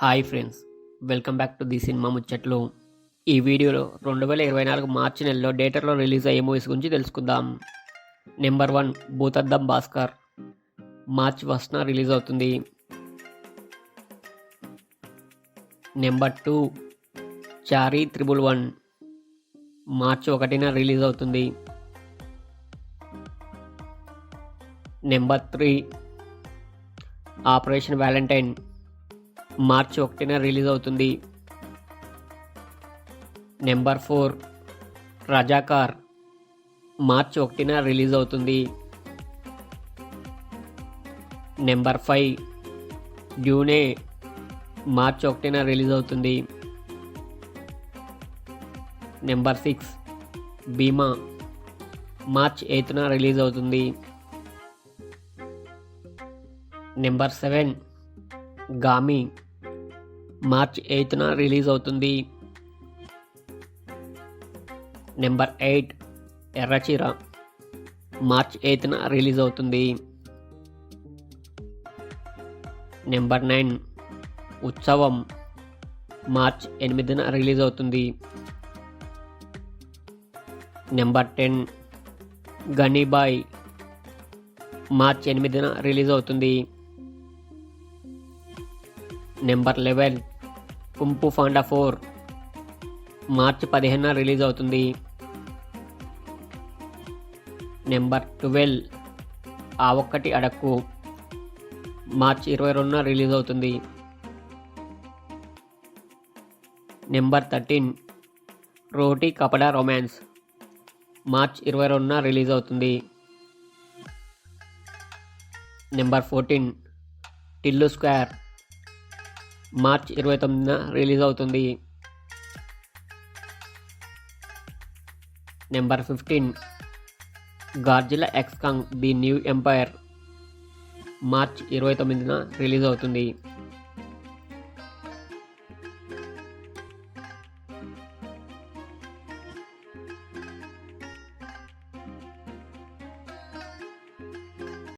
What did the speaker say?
Hi friends, welcome back to the cinema ముచ్చట్లు. ఈ వీడియోలో 2024 మార్చి నెలలో థియేటర్లో రిలీజ్ అయ్యే మూవీస్ గురించి తెలుసుకుందాం. నెంబర్ 1 భూతద్దం భాస్కర్ మార్చ్ 1న రిలీజ్ అవుతుంది. నెంబర్ 2 చారీ 111 మార్చ్ 1న రిలీజ్ అవుతుంది. నెంబర్ 3 ఆపరేషన్ వ్యాలంటైన్ మార్చి 1న రిలీజ్ అవుతుంది. నెంబర్ 4 రజాకార్ మార్చి 1న రిలీజ్ అవుతుంది. నెంబర్ 5 డ్యూనే మార్చి 1న రిలీజ్ అవుతుంది. నెంబర్ 6 భీమా మార్చ్ 8న రిలీజ్ అవుతుంది. నెంబర్ 7 గామి మార్చ్ 8న రిలీజ్ అవుతుంది. నెంబర్ 8 ఎర్రచీర మార్చ్ 8న రిలీజ్ అవుతుంది. నెంబర్ 9 ఉత్సవం మార్చ్ 8న రిలీజ్ అవుతుంది. నెంబర్ 10 గనీబాయ్ మార్చ్ 8న రిలీజ్ అవుతుంది. నెంబర్ 11 కుంపు ఫాండా 4 మార్చి 15న రిలీజ్ అవుతుంది. నెంబర్ 12 ఆ ఒక్కటి అడక్కు మార్చి 22న రిలీజ్ అవుతుంది. Number 13 Roti Kapada Romance March 22న రిలీజ్ అవుతుంది. నెంబర్ 14 టిల్లు స్క్వేర్ మార్చ్ 29న రిలీజ్ అవుతుంది. Number 15 Godzilla x Kong the New Empire March 29న రిలీజ్ అవుతుంది.